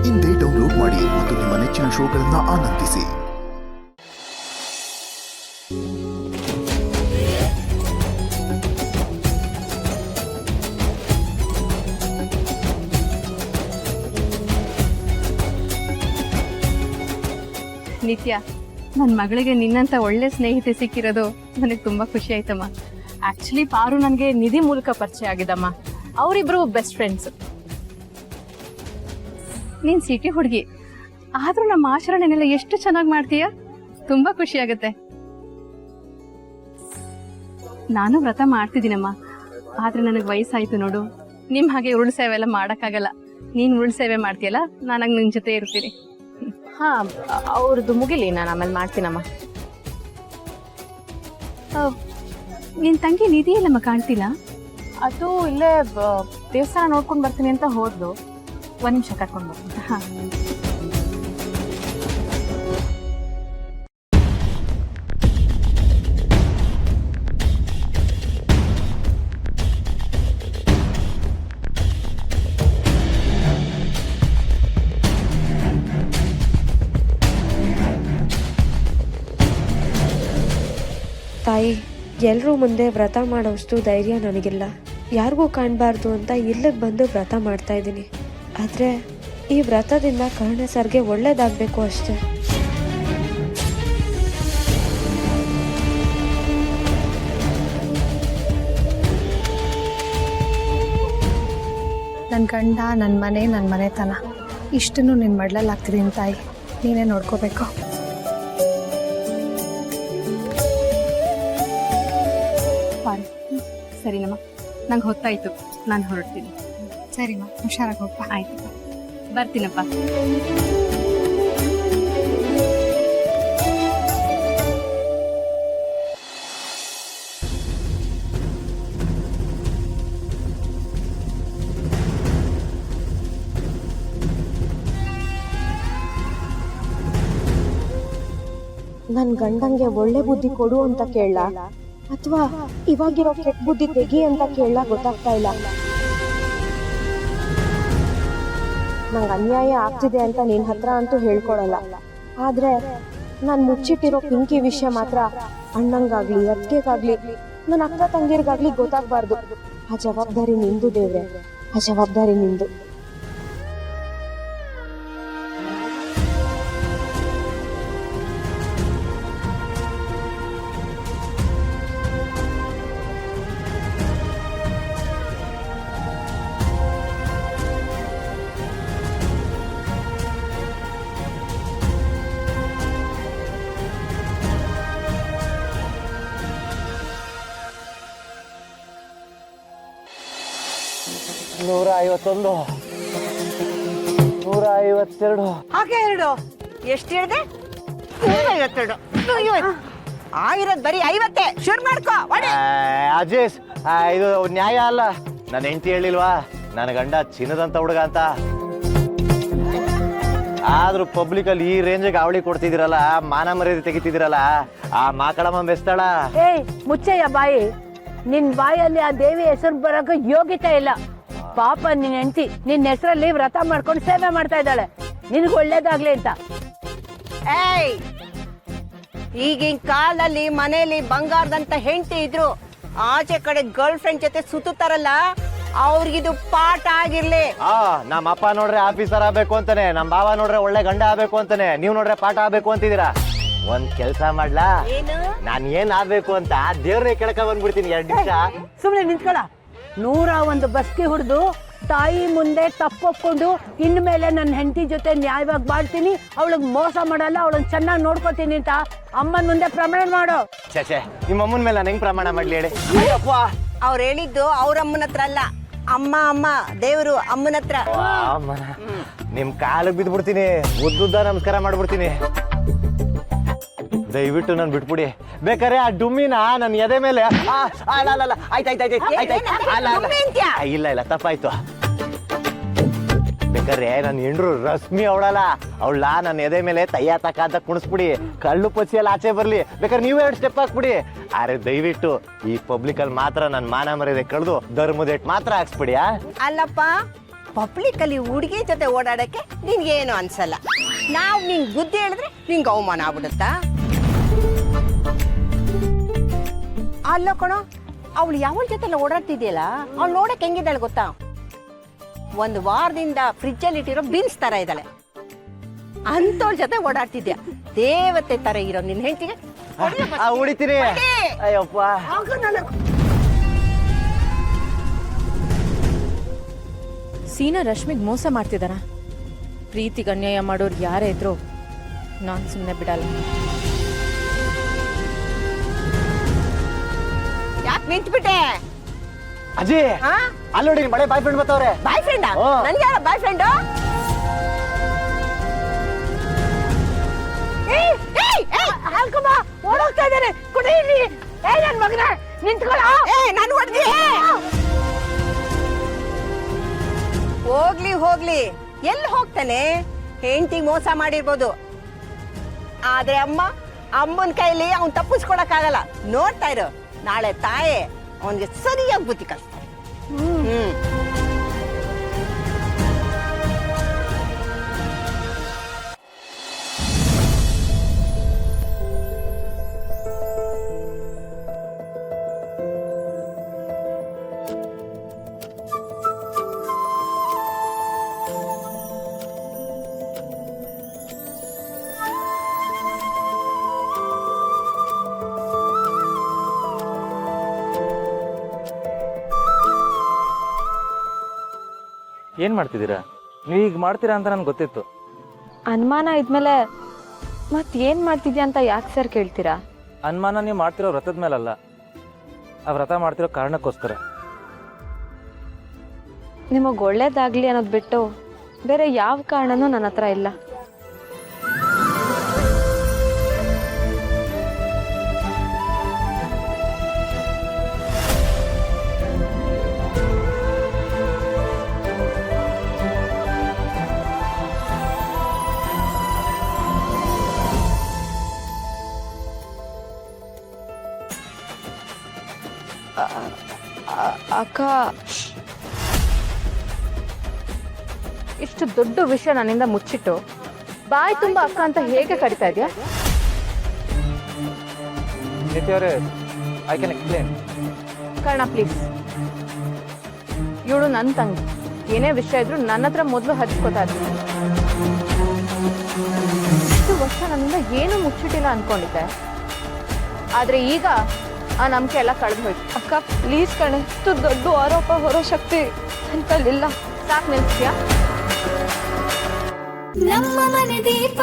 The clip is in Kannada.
ಇಂದೇ ಡೌನ್ಲೋಡ್ ಮಾಡಿ ಮತ್ತು ನಿಮ್ಮ ನೆಚ್ಚಿನ ಶೋಗಳನ್ನು ಆನಂದಿಸಿ. ನಿತ್ಯ, ನನ್ನ ಮಗಳಿಗೆ ನಿನ್ನಂತ ಒಳ್ಳೆ ಸ್ನೇಹಿತೆ ಸಿಕ್ಕಿರೋದು ನನಗೆ ತುಂಬಾ ಖುಷಿ ಆಯ್ತಮ್ಮ. ಆಕ್ಚುಲಿ ಪಾರು ನನಗೆ ನಿಧಿ ಮೂಲಕ ಪರಿಚಯ ಆಗಿದ್ದಮ್ಮ. ಅವರಿಬ್ರು ಬೆಸ್ಟ್ ಫ್ರೆಂಡ್ಸ್. ನೀನ್ ಸಿಟಿ ಹುಡುಗಿ ಆದ್ರೂ ನಮ್ಮ ಆಚರಣೆನೆಲ್ಲ ಎಷ್ಟು ಚೆನ್ನಾಗಿ ಮಾಡ್ತೀಯ, ತುಂಬಾ ಖುಷಿ ಆಗುತ್ತೆ. ನಾನು ವ್ರತ ಮಾಡ್ತಿದ್ದೀನಮ್ಮ, ಆದ್ರೆ ನನಗೆ ವಯಸ್ಸಾಯ್ತು ನೋಡು. ನಿಮ್ ಹಾಗೆ ಉರುಳು ಸೇವೆ ಎಲ್ಲ ಮಾಡಕ್ಕಾಗಲ್ಲ. ನೀನ್ ಉರುಳು ಸೇವೆ ಮಾಡ್ತೀಯಲ್ಲ, ನಾನಾಗ ನಿನ್ ಜೊತೆ ಇರ್ತೀನಿ. ಹಾ, ಅವ್ರದ್ದು ಮುಗಿಲಿ, ನಾನು ಆಮೇಲೆ ಮಾಡ್ತೀನಮ್ಮ. ನಿನ್ ತಂಗಿ ನಿಧಿ ಎಲ್ಲಮ್ಮ ಕಾಣ್ತಿಲ್ಲ. ಅದು ಇಲ್ಲೇ ದೇವಸ್ಥಾನ ನೋಡ್ಕೊಂಡು ಬರ್ತೀನಿ ಅಂತ ಹೋದ್ಲು. ಒಂದ್ ನಿಮಿಷ ಕರ್ಕೊಂಡು ಬರ್ತೀನಿ. ಹಾ, ತಾಯಿ, ಎಲ್ಲರೂ ಮುಂದೆ ವ್ರತ ಮಾಡೋಷ್ಟು ಧೈರ್ಯ ನನಗಿಲ್ಲ. ಯಾರಿಗೂ ಕಾಣಬಾರ್ದು ಅಂತ ಇಲ್ಲಿಗೆ ಬಂದು ವ್ರತ ಮಾಡ್ತಾ ಇದ್ದೀನಿ. ಆದರೆ ಈ ವ್ರತದಿಂದ ಕರ್ಣ ಸರ್ಗೆ ಒಳ್ಳೇದಾಗಬೇಕು ಅಷ್ಟೆ. ನನ್ನ ಗಂಡ, ನನ್ನ ಮನೆತನ ಇಷ್ಟನ್ನು ನಿನ್ನ ಮಡ್ಲಲ್ಲಿ ಆಗ್ತಿದ್ದೀನಿ ತಾಯಿ. ನೀನೇ ನೋಡ್ಕೋಬೇಕು. ಸರಿನಮ್ಮ, ನಂಗೆ ಹೊತ್ತಾಯ್ತು, ನಾನು ಹೊರಡ್ತೀನಿ. ಸರಿಮ್ಮ, ಹುಷಾರಾಗಿ ಹೋಗ್ಪ. ಆಯ್ತು, ಬರ್ತೀನಪ್ಪ. ನನ್ನ ಗಂಡಂಗೆ ಒಳ್ಳೆ ಬುದ್ಧಿ ಕೊಡು ಅಂತ ಕೇಳಲ್ಲ, ಅಥವಾ ಇವಾಗಿರೋ ಕೆಟ್ಟ ಬುದ್ಧಿ ತೆಗಿ ಅಂತ ಕೇಳಲ್ಲ, ಗೊತ್ತಾಗ್ತಾ ಇಲ್ಲ. ನಂಗೆ ಅನ್ಯಾಯ ಆಗ್ತಿದೆ ಅಂತ ನಿನ್ನ ಹತ್ರ ಅಂತೂ ಹೇಳ್ಕೊಳಲ್ಲ. ಆದ್ರೆ ನಾನು ಮುಚ್ಚಿಟ್ಟಿರೋ ಪಿಂಕಿ ವಿಷಯ ಮಾತ್ರ ಅಣ್ಣಂಗಾಗ್ಲಿ, ಅತ್ತಿಗೆಗಾಗ್ಲಿ, ನನ್ನ ಅಕ್ಕ ತಂಗಿರ್ಗಾಗ್ಲಿ ಗೊತ್ತಾಗ್ಬಾರ್ದು. ಆ ಜವಾಬ್ದಾರಿ ನಿಂದು ದೇವ್ರೆ, ಆ ಜವಾಬ್ದಾರಿ ನಿಂದು. ನೂರ 51, 152. ಹಾಗೆ ಎರಡು ಎಷ್ಟು ಹೇಳಿದೆ? 152. ಆಗಿರೋದು ಬರೀ 50. ಶುರು ಮಾಡ್ಕೋ. ಅಜೇಶ್, ಇದು ನ್ಯಾಯ ಅಲ್ಲ. ನನ್ನ ಹೆಂಡತಿ ಹೇಳಿಲ್ವಾ ನನ್ನ ಗಂಡ ಚಿನ್ನದಂತ ಹುಡುಗ ಅಂತ? ಆದ್ರೂ ಪಬ್ಲಿಕ್ ಅಲ್ಲಿ ಈ ರೇಂಜಿಗೆ ಅವಳಿ ಕೊಡ್ತಿದಿರಲ್ಲ, ಮಾನ ಮರ್ಯಾದೆ ತೆಗಿತಿದಿರಲ್ಲ, ಆ ಮಾಕಳಮ್ಮ ಬೆಸ್ತಾಳ. ಏಯ್ ಮುಚ್ಚಯ್ಯ ಬಾಯಿ, ನಿನ್ ಬಾಯಲ್ಲಿ ಆ ದೇವಿ ಹೆಸರು ಬರಕ ಯೋಗ್ಯತೆ ಇಲ್ಲ. ಪಾಪ ನಿನ್ ಹೆಂಡತಿ ನಿನ್ನ ಹೆಸರಲ್ಲಿ ವ್ರತ ಮಾಡ್ಕೊಂಡು ಸೇವೆ ಮಾಡ್ತಾ ಇದ್ದಾಳೆ, ನಿನ್ಗೆ ಒಳ್ಳೇದಾಗ್ಲಿ ಅಂತ. ಏಯ್, ಈಗಿನ ಕಾಲದಲ್ಲಿ ಮನೆಯಲ್ಲಿ ಬಂಗಾರದಂತ ಹೆಂಡತಿ ಇದ್ರು ಆಚೆ ಕಡೆ ಗರ್ಲ್ ಫ್ರೆಂಡ್ ಜೊತೆ ಸುತ್ತಾರಲ್ಲ, ಅವ್ರಿಗಿದು ಪಾಠ ಆಗಿರ್ಲಿ. ನಮ್ಮ ಅಪ್ಪ ನೋಡ್ರೆ ಆಫೀಸರ್ ಆಗ್ಬೇಕು ಅಂತಾನೆ, ನಮ್ ಬಾವ ನೋಡ್ರೆ ಒಳ್ಳೆ ಗಂಡ ಆಗ್ಬೇಕು ಅಂತಾನೆ, ನೀವ್ ನೋಡ್ರೆ ಪಾಠ ಆಗ್ಬೇಕು ಅಂತಿದ್ದೀರಾ. ಒಂದ್ ಕೆಲ್ಸ ಮಾಡ್ಲಾ, ನಾನ್ ಏನ್ ಆಗ್ಬೇಕು ಅಂತ ದೇವ್ರೇ ಕೆಳಕ ಬಂದ್ಬಿಡ್ತೀನಿ 2 ನಿಮಿಷ. ಸುಮ್ನೆ ನಿಂತ್ಕೊಳ. 101 ಬಸ್ಗೆ ಹುಡ್ದು ತಾಯಿ ಮುಂದೆ ತಪ್ಪೊಪ್ಕೊಂಡು ಇನ್ಮೇಲೆ ನನ್ನ ಹೆಂಡತಿ ಜೊತೆ ನ್ಯಾಯವಾಗಿ ಬಾಳ್ತೀನಿ, ಅವಳಿಗೆ ಮೋಸ ಮಾಡಲ್ಲ, ಅವಳನ್ನ ಚೆನ್ನಾಗಿ ನೋಡ್ಕೊತೀನಿ ಅಂತ ಅಮ್ಮನ ಮುಂದೆ ಪ್ರಮಾಣ ಮಾಡು. ಛೇ, ನಿಮ್ಮ ಅಮ್ಮನ ಮೇಲೆ ನಾನು ಹೆಂಗ್ ಪ್ರಮಾಣ ಮಾಡ್ಲಿ ಹೇಳಿ? ಅವ್ರು ಹೇಳಿದ್ದು ಅವ್ರ ಅಮ್ಮನ ಹತ್ರ ಅಲ್ಲ, ಅಮ್ಮ ದೇವ್ರು ಅಮ್ಮನ ಹತ್ರ. ನಿಮ್ ಕಾಲಿಗೆ ಬಿದ್ಬಿಡ್ತೀನಿ, ಉದ್ದುದ್ದ ನಮಸ್ಕಾರ ಮಾಡ್ಬಿಡ್ತೀನಿ. ದಯವಿಟ್ಟು ನನ್ ಬಿಟ್ಬಿಡಿ. ಬೇಕಾರೆ ಆ ಡುಮ್ಮಿನ ನನ್ನ ಎದೆ ಮೇಲೆ. ಇಲ್ಲ ತಪ್ಪಾಯ್ತು. ಬೇಕಾದ್ರೆ ನನ್ನ ಹೆಂಡ್ರು ರಶ್ಮಿ ಅವಳಲ್ಲ, ಅವಳ ನನ್ನ ಎದೆ ಮೇಲೆ ತಯ್ಯ ತಕ್ಕ ಅಂತ ಕುಣಿಸ್ಬಿಡಿ, ಕಳ್ಳು ಪಚ್ಚಿಯಲ್ಲಿ ಆಚೆ ಬರ್ಲಿ. ಬೇಕಾದ್ರೆ ನೀವೇ 2 ಸ್ಟೆಪ್ ಹಾಕ್ಬಿಡಿ. ಆದ್ರೆ ದಯವಿಟ್ಟು ಈ ಪಬ್ಲಿಕ್ ಅಲ್ಲಿ ಮಾತ್ರ ನನ್ನ ಮಾನ ಮರ್ಯಾದೆ ಕಳೆದು ಧರ್ಮದೇಟ್ ಮಾತ್ರ ಹಾಕ್ಸ್ಬಿಡಿ. ಅಲ್ಲಪ್ಪ, ಪಬ್ಲಿಕ್ ಅಲ್ಲಿ ಹುಡುಗಿ ಜೊತೆ ಓಡಾಡಕ್ಕೆ ನಿನ್ಗೇನು ಅನ್ಸಲ್ಲ. ನಾವು ನಿಂಗೆ ಬುದ್ಧಿ ಹೇಳಿದ್ರೆ ನಿಂಗೆ ಅವಮಾನ ಆಗ್ಬಿಡುತ್ತಾ? ಅಲ್ಲ ಕಣೋ, ಅವಳು ಯಾವ ಜೊತೆ ಓಡಾಡ್ತಿದ್ಯಲ್ಲ, ಅವಳು ನೋಡಕ್ ಹೆಂಗಿದ್ದಾಳೆ ಗೊತ್ತಾ? ಒಂದು ವಾರದಿಂದ ಫ್ರಿಜ್ಜಲ್ಲಿ ಇಟ್ಟಿರೋ ಬೀನ್ಸ್ ತರ ಇದ್ದಾಳೆ. ಅಂತವಳ ಜೊತೆ ಓಡಾಡ್ತಿದ್ಯಾ? ದೇವತೆ ತರ ಇರೋ ನಿನ್ನ ಹೆಂಡತಿಗೆ ಉಳಿತೀರಿ. ಅಯ್ಯಪ್ಪ, ಸೀನಾ ರಶ್ಮಿಗೆ ಮೋಸ ಮಾಡ್ತಿದಾರ. ಪ್ರೀತಿಗೆ ಅನ್ಯಾಯ ಮಾಡೋರು ಯಾರೇ ಇದ್ರು ನಾನು ಸುಮ್ಮನೆ ಬಿಡಲ್ಲ. ಯಾಕೆ ನಿಂತ್ಬಿಟ್ಟೆ? ಅಜ್ಜಿ ಅಲ್ಲಿ ನೋಡಿ ಬಳೆ ಬಾಯ್ ಫ್ರೆಂಡ್ ಬರ್ತಾವ್ರೆ. Boy friend? ನನ್ಗೆ ಯಾರ ಬಾಯ್ ಫ್ರೆಂಡ್? ಓಡೋಗ್ತಾ ಇದ್ದಾರೆ, ಕುಡೀರಿ. ನನ್ ಮಗನ ನಿಂತ್ಕೊಳ್ಳ. ನಾನು ಹೊಡ್ದಿ. ಹೋಗ್ಲಿ ಎಲ್ಲಿ ಹೋಗ್ತಾನೆ? ಹೆಂಡತಿಗೆ ಮೋಸ ಮಾಡಿರ್ಬೋದು, ಆದ್ರೆ ಅಮ್ಮನ ಕೈಲಿ ಅವ್ನ್ ತಪ್ಪಿಸ್ಕೊಳಕ್ಕಾಗಲ್ಲ. ನೋಡ್ತಾ ಇರು, ನಾಳೆ ತಾಯೇ ಅವನ್ಗೆ ಸರಿಯಾಗಿ ಬುದ್ಧಿ ಕಲಿಸ್ತಾರೆ. ಏನು ಮಾಡ್ತಿದ್ದೀರಾ? ನೀವು ಈಗ ಮಾಡ್ತೀರಾ ಅಂತ ನನಗೆ ಗೊತ್ತಿತ್ತು. ಅನುಮಾನ ಇದ್ಮೇಲೆ ಮತ್ತೇನು ಮಾಡ್ತಿದ್ಯಾ ಅಂತ ಯಾಕೆ ಸರ್ ಕೇಳ್ತೀರಾ? ಅನುಮಾನ ನೀವು ಮಾಡ್ತಿರೋ ವ್ರತದ ಮೇಲಲ್ಲ, ಆ ವ್ರತ ಮಾಡ್ತಿರೋ ಕಾರಣಕ್ಕೋಸ್ಕರ. ನಿಮಗೆ ಒಳ್ಳೇದಾಗಲಿ ಅನ್ನೋದು ಬಿಟ್ಟು ಬೇರೆ ಯಾವ ಕಾರಣನೂ ನನ್ನ ಹತ್ರ ಇಲ್ಲ. ಅಕ್ಕ, ಇಷ್ಟು ದೊಡ್ಡ ವಿಷಯ ನನ್ನಿಂದ ಮುಚ್ಚಿಟ್ಟು ಬಾಯಿ ತುಂಬ ಅಕ್ಕ ಅಂತ ಹೇಗೆ ಕರಿತಾ ಇದೆಯಾ? ನಿತ್ಯವರೇ, I can explain. Karna please, ಇವಳು ನನ್ನ ತಂಗಿ. ಏನೇ ವಿಷಯ ಇದ್ರು ನನ್ನ ಹತ್ರ ಮೊದಲು ಹಚ್ಕೋತಾ ಇದ್ದೀನಿ. ಇಷ್ಟು ವರ್ಷ ನನ್ನಿಂದ ಏನೂ ಮುಚ್ಚಿಟ್ಟಿಲ್ಲ ಅನ್ಕೊಂಡಿದ್ದೆ, ಆದ್ರೆ ಈಗ ಆ ನಂಬಿಕೆ ಎಲ್ಲ ಕಳೆದು ಹೋಯ್ತು. ಅಕ್ಕ ಪ್ಲೀಸ್ ಕಣೆ, ಇಷ್ಟು ದೊಡ್ಡ ಆರೋಪ ಹೊರೋ ಶಕ್ತಿ ಅಂತಲ್ಲಿಲ್ಲ. ಸಾಕು ನಿಲ್ಸ್ತೀಯಾ? ನಮ್ಮ ಮನೆ ದೀಪ